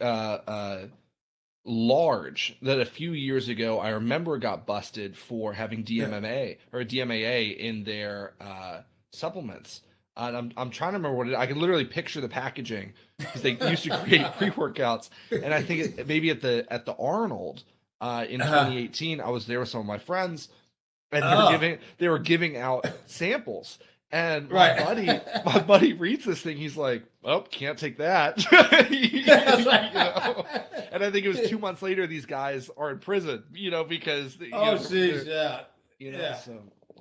large that a few years ago I remember got busted for having DMMA or DMAA in their supplements. And I'm trying to remember what I can literally picture the packaging because they used to create pre-workouts. And I think maybe at the Arnold in 2018, I was there with some of my friends, and they were giving out samples. And my buddy reads this thing. He's like, "Oh, can't take that." And I think it was 2 months later, these guys are in prison. Because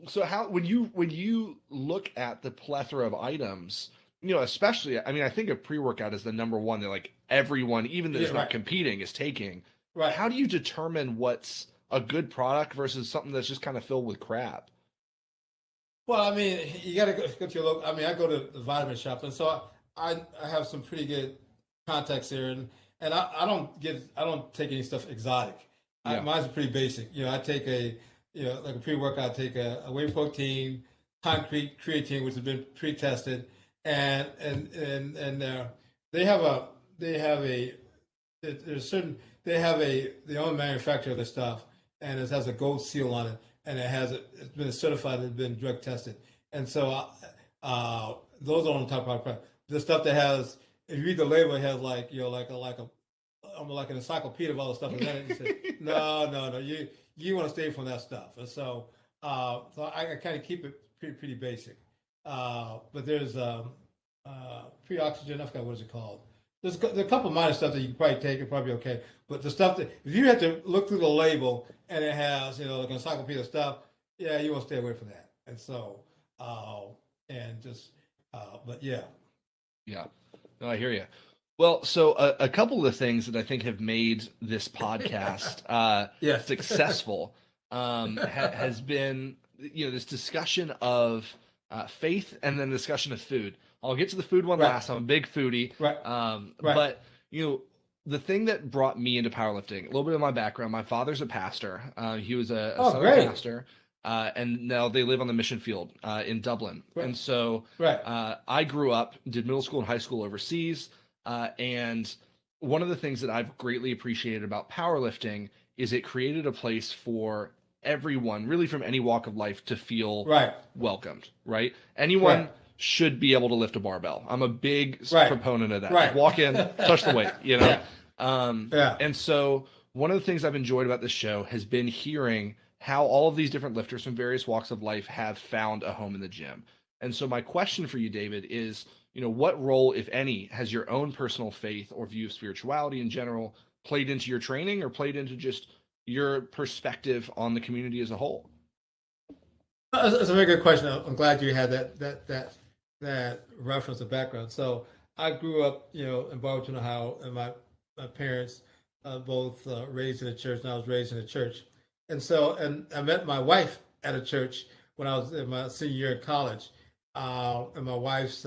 So how when you look at the plethora of items, especially, I mean, I think of pre-workout as the number one that like everyone, even that's not competing, is taking. Right. How do you determine what's a good product versus something that's just kind of filled with crap? Well, I mean, you got to go to your local. I mean, I go to the vitamin shop, and so I have some pretty good contacts here, and I don't take any stuff exotic. Mine's pretty basic. I take like a pre-workout. I take a whey protein, concrete creatine, which has been pre-tested, and they have the own manufacturer of the stuff, and it has a gold seal on it. And it's been certified, it's been drug tested. And so those are on the top of our the stuff that has, if you read the label, it has like almost like an encyclopedia of all the stuff in it. You say, no, you want to stay from that stuff. And so I kind of keep it pretty basic. But there's pre-oxygen, I forgot what it's called. There's a couple of minor stuff that you can probably take and probably okay. But the stuff that, if you have to look through the label and it has, like an encyclopedia stuff, yeah, you want to stay away from that. And so, but yeah. Yeah. No, I hear you. Well, so a couple of the things that I think have made this podcast successful has been, this discussion of faith and then discussion of food. I'll get to the food one last. I'm a big foodie. Right. But, the thing that brought me into powerlifting, a little bit of my background, my father's a pastor. He was a Southern pastor. And now they live on the mission field in Dublin. Right. And so I grew up, did middle school and high school overseas. And one of the things that I've greatly appreciated about powerlifting is it created a place for everyone, really from any walk of life, to feel welcomed, right? Anyone should be able to lift a barbell. I'm a big proponent of that. Just walk in, touch the weight, And so one of the things I've enjoyed about this show has been hearing how all of these different lifters from various walks of life have found a home in the gym. And so my question for you, David, is, what role, if any, has your own personal faith or view of spirituality in general played into your training or played into just your perspective on the community as a whole? That's a very good question. I'm glad you had that reference of background. So I grew up, in Barberton, Ohio, and my parents both raised in a church, and I was raised in a church. And so, and I met my wife at a church when I was in my senior year in college. And my wife's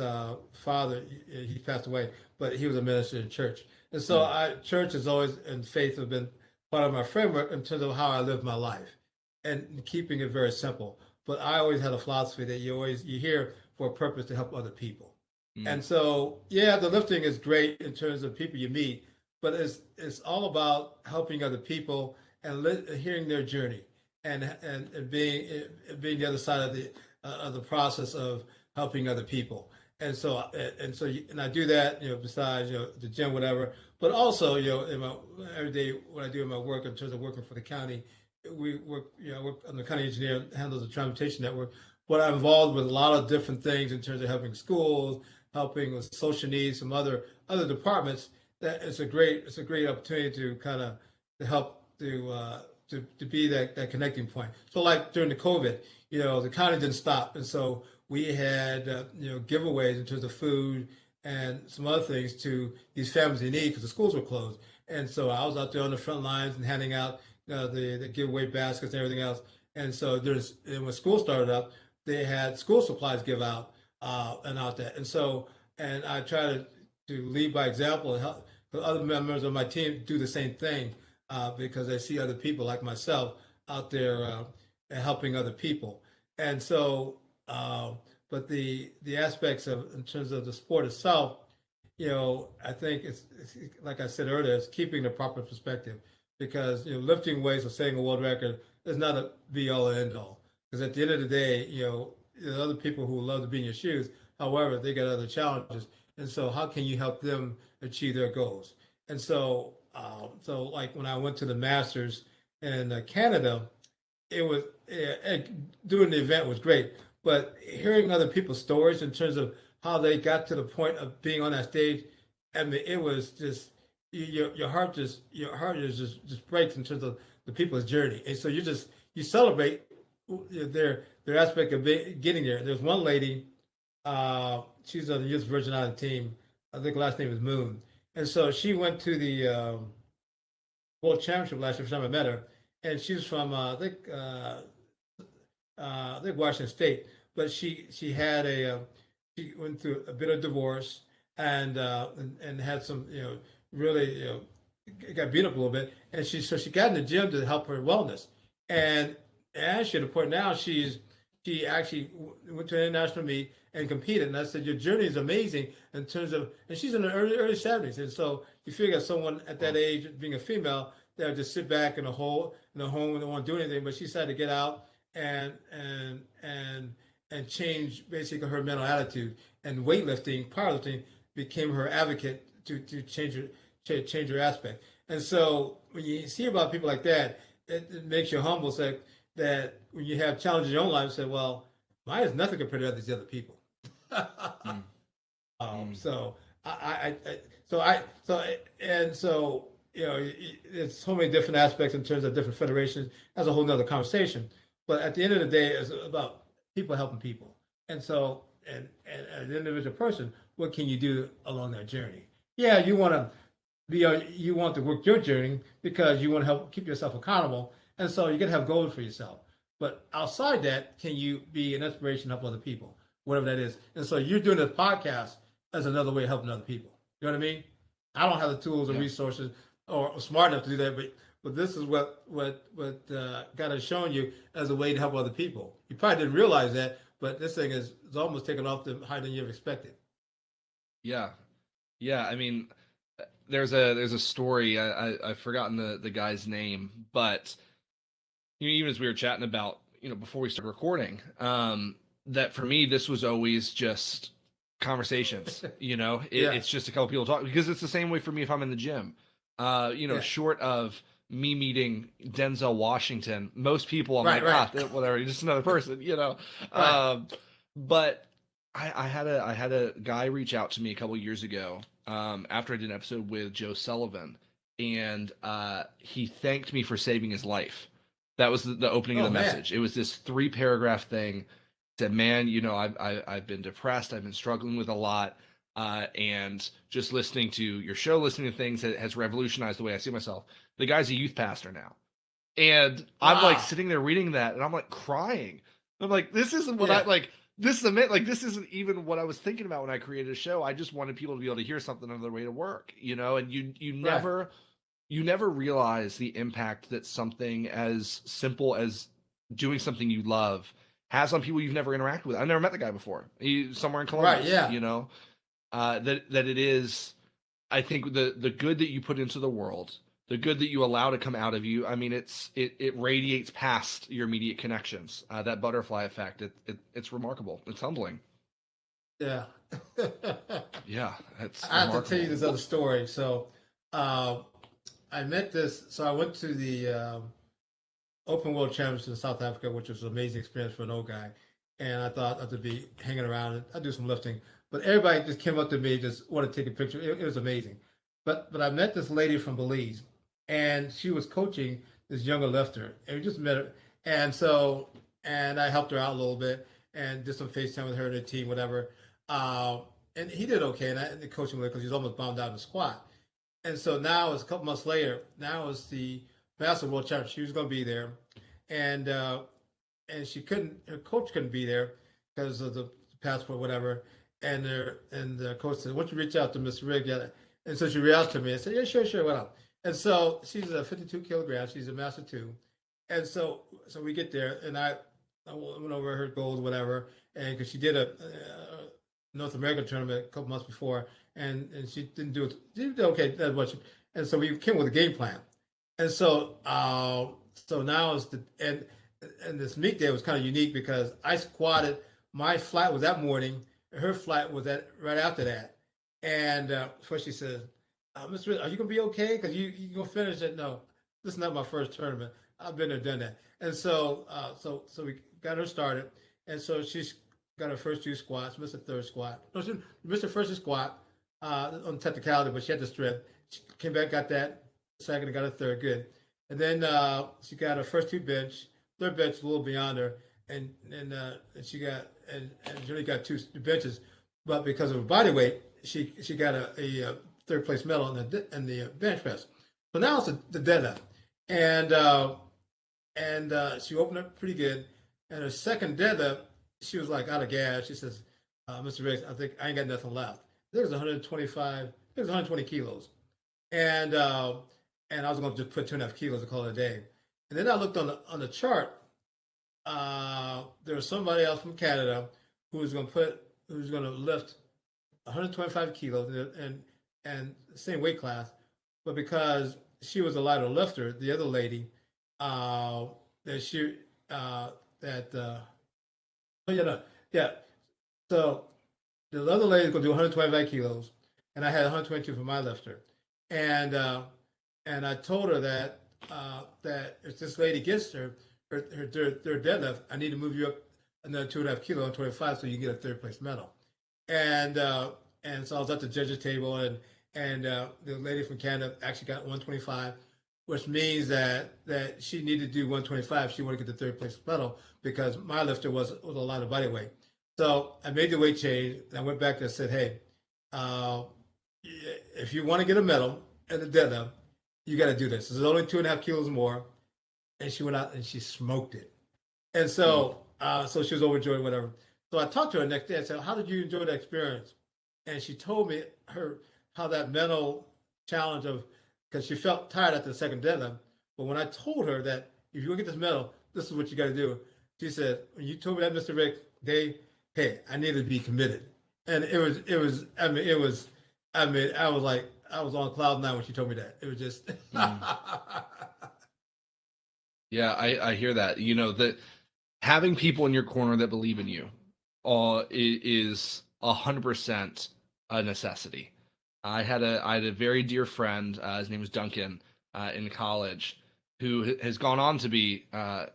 father, he passed away, but he was a minister in church. And so church has always, and faith have been part of my framework in terms of how I live my life and keeping it very simple. But I always had a philosophy that you're here for a purpose to help other people. And so, the lifting is great in terms of people you meet, but it's all about helping other people and hearing their journey and being the other side of the process of helping other people. And I do that, besides, the gym, whatever. But also, in my every day, what I do in my work in terms of working for the county, we work, I work. I'm the county engineer, handles the transportation network. But I'm involved with a lot of different things in terms of helping schools, helping with social needs, some other departments. That it's a great opportunity to kind of to help to be that connecting point. So like during the COVID, the county didn't stop, and so we had giveaways in terms of food and some other things to these families in need because the schools were closed. And so I was out there on the front lines and handing out the giveaway baskets and everything else. And so when school started up, they had school supplies give out and out there. And I try to lead by example and help the other members of my team do the same thing because I see other people like myself out there helping other people. And so, but the aspects of in terms of the sport itself, I think it's like I said earlier, it's keeping the proper perspective because lifting weights or setting a world record is not a be all and end all. Because at the end of the day, there are other people who love to be in your shoes. However, they got other challenges, and so how can you help them achieve their goals? And so like when I went to the Masters in Canada, it was doing the event was great, but hearing other people's stories in terms of how they got to the point of being on that stage, I mean, it was just your heart just breaks in terms of the people's journey, and so you celebrate their aspect of getting there. There's one lady, she's on the Youth Virgin Island team. I think last name is Moon, and so she went to the World Championship last year. First time I met her, and she's from I think Washington State, but she had she went through a bit of divorce and had some really got beat up a little bit, and she got in the gym to help her wellness, and actually to the point now she actually went to an international meet and competed, and I said your journey is amazing in terms of, and she's in the early 70s, and so you figure someone at that age being a female that would just sit back in a home and don't want to do anything, but she decided to get out and change basically her mental attitude, and weightlifting, powerlifting became her advocate to change her aspect. And so when you see about people like that, it makes you humble. Say that when you have challenges in your own life, say, well, mine is nothing compared to these other people. So it's so many different aspects in terms of different federations. That's a whole nother conversation. But at the end of the day, it's about people helping people. And so, and as an individual person, what can you do along that journey? Yeah, you want to work your journey because you want to help keep yourself accountable. And so you're going to have goals for yourself. But outside that, can you be an inspiration to help other people, whatever that is? And so you're doing this podcast as another way of helping other people. You know what I mean? I don't have the tools and resources or smart enough to do that, but this is what God has shown you as a way to help other people. You probably didn't realize that, but this thing is almost taken off the higher than you ever expected. Yeah. I mean, there's a story. I've forgotten the guy's name, but even as we were chatting about before we started recording, that for me this was always just conversations. It's just a couple people talking, because it's the same way for me if I'm in the gym. Short of me meeting Denzel Washington, most people I'm whatever, just another person, but I had a guy reach out to me a couple years ago after I did an episode with Joe Sullivan, and he thanked me for saving his life. That was the opening of the message. It was this 3-paragraph thing. Said, man, I've been depressed. I've been struggling with a lot. And just listening to your show, listening to things has revolutionized the way I see myself. The guy's a youth pastor now. And I'm like sitting there reading that, and I'm like crying. I'm like, this isn't what this isn't even what I was thinking about when I created a show. I just wanted people to be able to hear something on their way to work, and you never realize the impact that something as simple as doing something you love has on people you've never interacted with. I've never met the guy before. He's somewhere in Columbus, that it is, I think, the good that you put into the world, the good that you allow to come out of you. I mean, it radiates past your immediate connections. That butterfly effect, it's remarkable. It's humbling. Yeah, Yeah, that's I have to tell you remarkable. this other story. So, uh, I met this. So I went to the Open World Championships in South Africa, which was an amazing experience for an old guy. And I thought I'd be hanging around and I'd do some lifting. But everybody just came up to me, just wanted to take a picture. It was amazing. But I met this lady from Belize, and she was coaching this younger lifter, and we just met her. And so, and I helped her out a little bit and did some FaceTime with her and her team, whatever. Uh, and he did okay, and I did coach him because he's almost bombed out in the squat. And so now it's a couple months later. Now it's the Master World Championship. She was going to be there, and she couldn't. Her coach couldn't be there because of the passport, whatever. And the coach said, "Why don't you reach out to Mr. Rigg?" Yeah. And so she reached out to me and said, "Yeah, sure, what up?" And so she's 52 kilograms. She's a Master 2. And so we get there, and I went over her goals, whatever, and because she did a North American tournament a couple months before, and she didn't do it. She did okay. That's what and so we came with a game plan. And so now it's and this meet day was kind of unique because I squatted. My flight was that morning. Her flight was that right after that. And first she says, "Mr. Are you gonna be okay? Because you gonna finish it?" No, this is not my first tournament. I've been there, done that. And so so we got her started, and so she's got her first 2 squats, missed her third squat. No, she missed her first squat on technicality, but she had the strength. She came back, got that second, and got a third, good. And then she got her first 2 bench, third bench a little beyond her, and she got and she only got 2 benches, but because of her body weight, she got a third place medal in the bench press. So now it's the deadlift, and she opened up pretty good. And her second deadlift, she was like out of gas. She says, "Mr. Riggs, I think I ain't got nothing left." There's 125. There's 120 kilos, and I was going to just put 2.5 kilos to call it a day. And then I looked on the chart. There was somebody else from Canada who was going to lift 125 kilos and same weight class, but because she was a lighter lifter, the other lady that she that oh yeah no, yeah so the other lady is going to do 125 kilos, and I had 122 for my lifter, and I told her that that if this lady gets her deadlift, I need to move you up another 2.5 kilo on 25 so you get a third place medal. And so I was at the judges table, and the lady from Canada actually got 125, which means that she needed to do 125. She wanted to get the third place medal because my lifter was a lot of body weight. So I made the weight change, and I went back and said, "Hey, if you want to get a medal at the deadlift, you got to do this. There's only 2.5 kilos more." And she went out and she smoked it. And so so she was overjoyed, whatever. So I talked to her next day. I said, "How did you enjoy the experience?" And she told me how that mental challenge of, because she felt tired after the second deadlift. But when I told her that if you want to get this medal, this is what you got to do. She said, "When you told me that, Mr. Rick, hey, I need to be committed." And it was, I was like, I was on cloud 9 when she told me that. It was just. Yeah, I hear that. You know, that having people in your corner that believe in you is 100% a necessity. I had a very dear friend. His name was Duncan in college, who has gone on to be a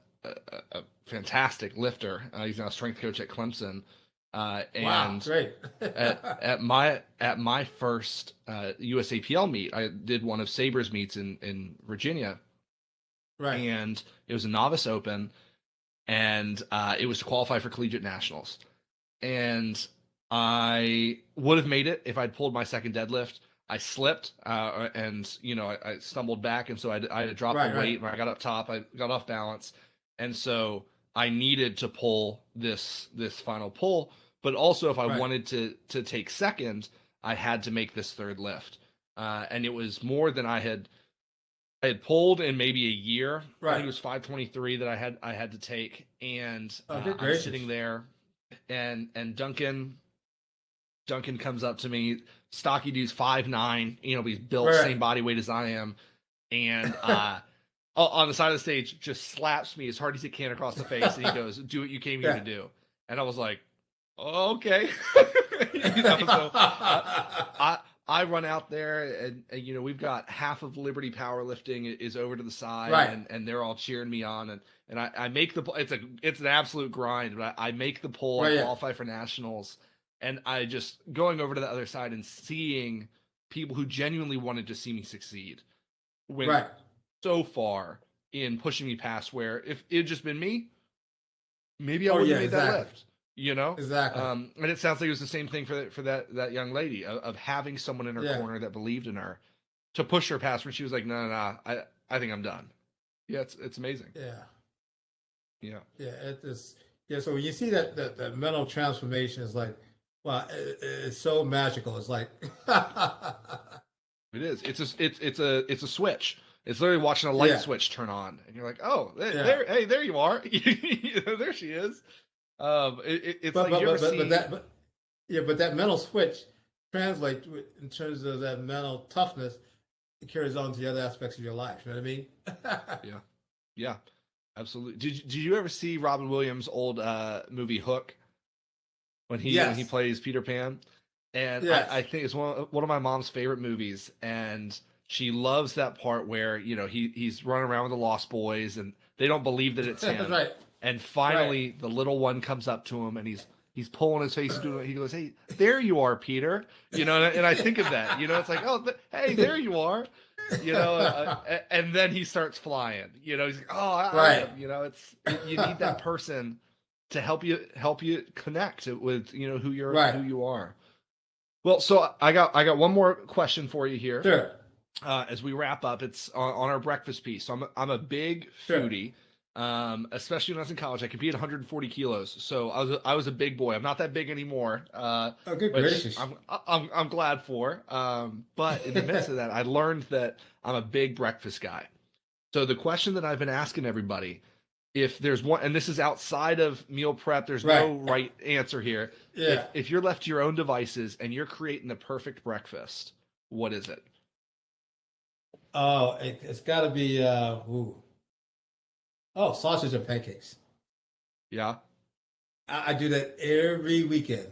fantastic lifter. He's now a strength coach at Clemson. Wow, And great. at my first USAPL meet, I did one of Saber's meets in Virginia. Right. And it was a novice open, and it was to qualify for collegiate nationals. And I would have made it if I'd pulled my second deadlift. I slipped, and I stumbled back, and so I had to drop the weight. When I got up top, I got off balance, and so I needed to pull this final pull. But also, if I wanted to take second, I had to make this third lift, and it was more than I had pulled in maybe a year. I think it was 523 that I had to take, and I'm sitting there, and Duncan comes up to me, stocky dude's 5'9", but he's built same body weight as I am, and on the side of the stage just slaps me as hard as he can across the face, and he goes, "Do what you came here to do." And I was like, "Oh, okay." So I run out there and we've got half of Liberty Powerlifting is over to the side, Right. and they're all cheering me on, and I make it's an absolute grind, but I make the poll, Right, I yeah. qualify for nationals, and I just going over to the other side and seeing people who genuinely wanted to see me succeed went Right. so far in pushing me past where if it had just been me, maybe I Oh, wouldn't yeah, have made that exactly. lift, you know? Exactly. And it sounds like it was the same thing for that young lady of having someone in her Yeah. corner that believed in her to push her past when she was like, no, no, no, I think I'm done. Yeah, it's amazing. Yeah. Yeah. Yeah. It is. Yeah. So when you see that mental transformation is like, wow, it's so magical. It's like, It is. It's a switch. It's literally watching a light yeah. switch turn on, and you're like, oh, Yeah. hey, there you are. There she is. It's But like you ever but see. but that mental switch translates in terms of that mental toughness. It carries on to the other aspects of your life. You know what I mean? Yeah, yeah, absolutely. Did you ever see Robin Williams' old movie Hook when he Yes. plays Peter Pan? And Yes. I think it's one of my mom's favorite movies, and she loves that part where he's running around with the Lost Boys, and they don't believe that it's That's him. right. And finally, the little one comes up to him, and he's pulling his face and doing it. He goes, "Hey, there you are, Peter." And I think of that. It's like, "Oh, hey, there you are." And then he starts flying. He's like, "Oh, I Right. am." You need that person to help you connect with who Right. you are. Well, so I got one more question for you here. Sure. As we wrap up, it's on our breakfast piece. So I'm a big Sure. foodie, especially when I was in college. I could be at 140 kilos, so I was a big boy. I'm not that big anymore, Oh, good which gracious. I'm glad for. But in the midst of that, I learned that I'm a big breakfast guy. So the question that I've been asking everybody, if there's one, and this is outside of meal prep, there's no right answer here. Yeah. If you're left to your own devices and you're creating the perfect breakfast, what is it? Oh, it's got to be sausage and pancakes. Yeah. I do that every weekend.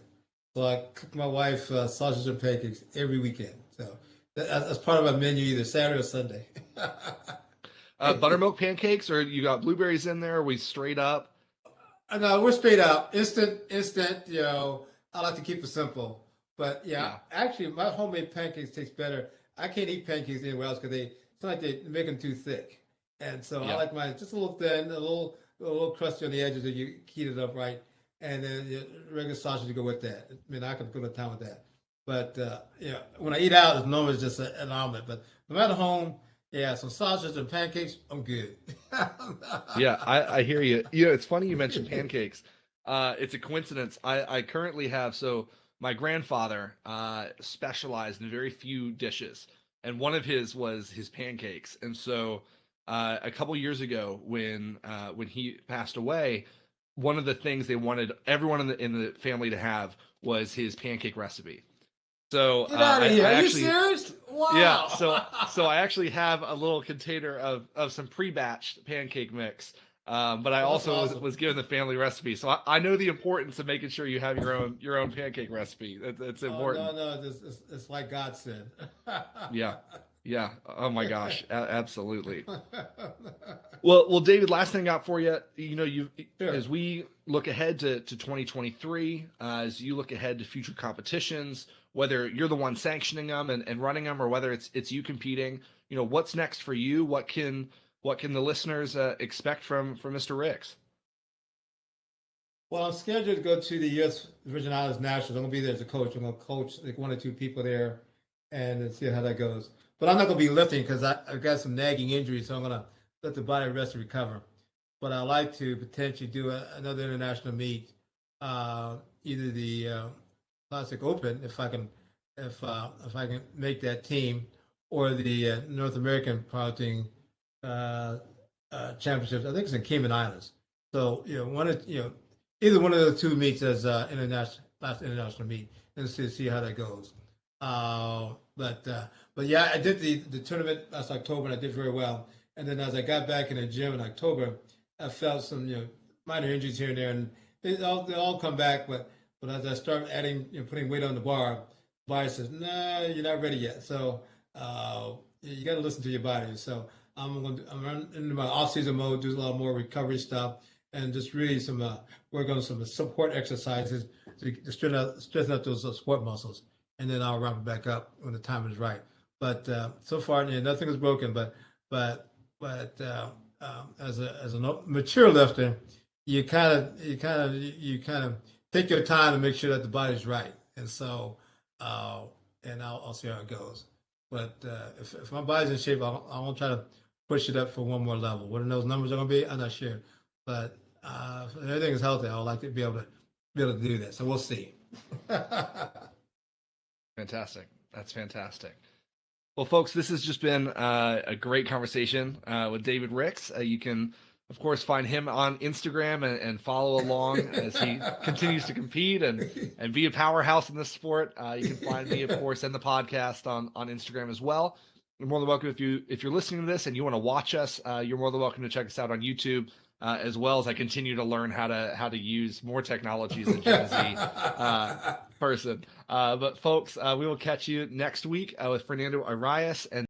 So I cook my wife sausage and pancakes every weekend. So that's part of my menu, either Saturday or Sunday. Buttermilk pancakes, or you got blueberries in there? Are we straight up? No, we're straight up, instant. I like to keep it simple, but actually, my homemade pancakes taste better. I can't eat pancakes anywhere else because it's like they make them too thick, and so I like mine just a little thin, a little crusty on the edges, and you heat it up right, and then regular sausage to go with that. I mean, I can go to town with that, but when I eat out, it's normally just an omelet. But no matter home. Yeah, some sausage and pancakes, I'm good. Yeah, I hear you. It's funny you mentioned pancakes. It's a coincidence. I currently have, so my grandfather specialized in very few dishes, and one of his was his pancakes. And so a couple years ago, when he passed away, one of the things they wanted everyone in the family to have was his pancake recipe. So Get out of here! Are you serious? Wow. Yeah, so I actually have a little container of some pre-batched pancake mix, but I also was given the family recipe, so I know the importance of making sure you have your own pancake recipe. It's important. No, it's like God said. Yeah. Oh my gosh, absolutely. Well, David. Last thing I got for you, as we look ahead to 2023, as you look ahead to future competitions, whether you're the one sanctioning them and running them, or whether it's you competing, what's next for you? What can the listeners expect from Mr. Ricks? Well, I'm scheduled to go to the U.S. Virgin Islands Nationals. I'm gonna be there as a coach. I'm gonna coach like one or two people there, and see how that goes. But I'm not gonna be lifting because I've got some nagging injuries, so I'm gonna let the body rest and recover. But I like to potentially do another international meet, either the Classic Open if I can make that team, or the North American powerlifting championships. I think it's in Cayman Islands. So either one of the two meets as international meet, and see how that goes. But yeah, I did the tournament last October, and I did very well. And then as I got back in the gym in October, I felt some minor injuries here and there, and they all come back. But But as I start adding, putting weight on the bar, the body says, "Nah, you're not ready yet." So you got to listen to your body. So I'm in my off-season mode, do a lot more recovery stuff, and just really work on some support exercises to strengthen up those support muscles, and then I'll ramp it back up when the time is right. But so far, nothing is broken. But as a mature lifter, you kind of take your time to make sure that the body's right, and so and I'll see how it goes. But if my body's in shape, I won't try to push it up for one more level. What those numbers are going to be, I'm not sure. But if everything is healthy, I would like to be able to do that. So we'll see. Fantastic. That's fantastic. Well, folks, this has just been a great conversation with David Ricks. You can, of course, find him on Instagram and follow along as he continues to compete and be a powerhouse in this sport. You can find me, of course, and the podcast on Instagram as well. You're more than welcome if you're listening to this and you want to watch us. You're more than welcome to check us out on YouTube. As well as I continue to learn how to use more technology as a Gen Z person. But folks, we will catch you next week with Fernando Arias and